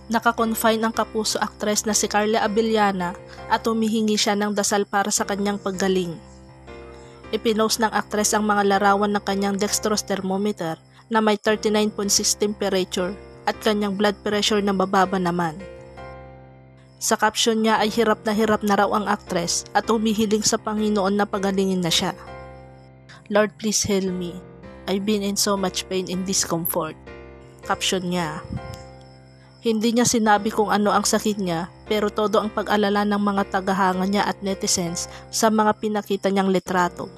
Nakakonfine ang kapuso aktres na si Carla Abellana at humihingi siya ng dasal para sa kanyang paggaling. Ipinost ng aktres ang mga larawan ng kanyang dextrose thermometer na may 39.6 temperature at kanyang blood pressure na mababa naman. Sa caption niya ay hirap na raw ang aktres at humihiling sa Panginoon na pagalingin na siya. "Lord, please heal me. I've been in so much pain and discomfort." Caption niya. Hindi niya sinabi kung ano ang sakit niya, pero todo ang pag-alala ng mga tagahanga niya at netizens sa mga pinakita niyang litrato.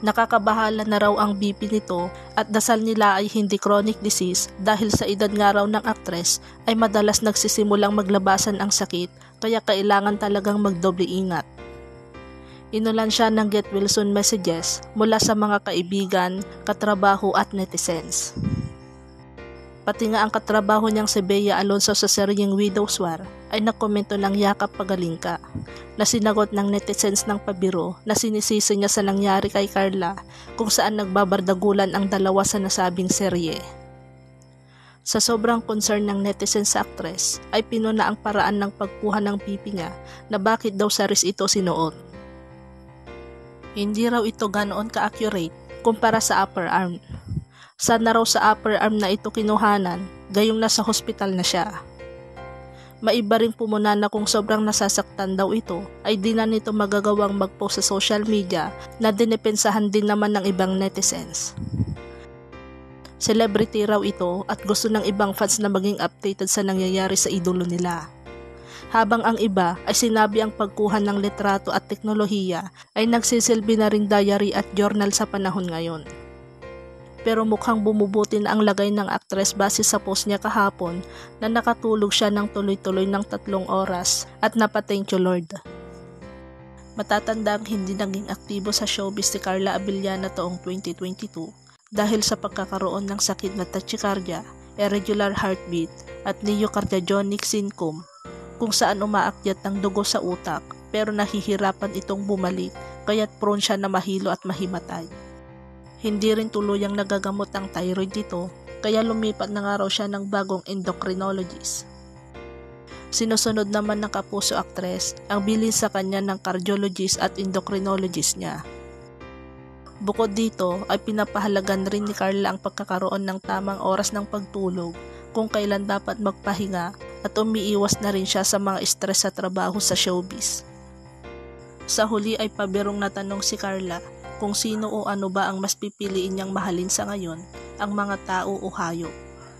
Nakakabahala na raw ang BP nito at dasal nila ay hindi chronic disease dahil sa edad nga raw ng aktres ay madalas nagsisimulang maglabasan ang sakit, kaya kailangan talagang magdoble ingat. Inulan siya ng get well soon messages mula sa mga kaibigan, katrabaho at netizens. Pati nga ang katrabaho niyang si Bea Alonso sa seryeng Widow's War ay nagkomento ng yakap pagaling ka, na sinagot ng netizens ng pabiro na sinisisi niya sa nangyari kay Carla kung saan nagbabardagulan ang dalawa sa nasabing serye. Sa sobrang concern ng netizens sa aktres ay pinuna ang paraan ng pagkuha ng pipi niya na bakit daw sa wrist ito sinuot. Hindi raw ito ganoon ka-accurate kumpara sa upper arm. Sana raw sa upper arm na ito kinuhanan, gayong nasa hospital na siya. Maiba ring pumuna na kung sobrang nasasaktan daw ito, ay di na nito magagawang mag-post sa social media na dinepensahan din naman ng ibang netizens. Celebrity raw ito at gusto ng ibang fans na maging updated sa nangyayari sa idolo nila. Habang ang iba ay sinabi ang pagkuha ng litrato at teknolohiya ay nagsisilbi na ring diary at journal sa panahon ngayon. Pero mukhang bumubuti na ang lagay ng aktres base sa post niya kahapon na nakatulog siya ng tuloy-tuloy ng 3 oras at napa-thank you Lord. Matatandang hindi naging aktibo sa showbiz si Carla Abellana taong 2022 dahil sa pagkakaroon ng sakit na tachycardia, irregular heartbeat at neocardiogenic syndrome kung saan umaakyat ng dugo sa utak pero nahihirapan itong bumalik kaya't prone siya na mahilo at mahimatay. Hindi rin tuluyang nagagamot ang thyroid dito, kaya lumipat na nga raw siya ng bagong endocrinologist. Sinusunod naman ng kapuso aktres ang bilin sa kanya ng cardiologist at endocrinologist niya. Bukod dito ay pinapahalagan rin ni Carla ang pagkakaroon ng tamang oras ng pagtulog, kung kailan dapat magpahinga at umiiwas na rin siya sa mga stress sa trabaho sa showbiz. Sa huli ay pabirong natanong si Carla kung sino o ano ba ang mas pipiliin niyang mahalin sa ngayon, ang mga tao o hayop.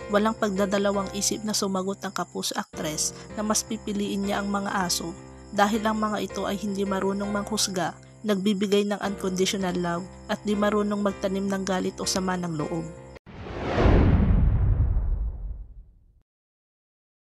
Walang pagdadalawang isip na sumagot ang kapuso aktres na mas pipiliin niya ang mga aso dahil ang mga ito ay hindi marunong manghusga, nagbibigay ng unconditional love at di marunong magtanim ng galit o sama ng loob.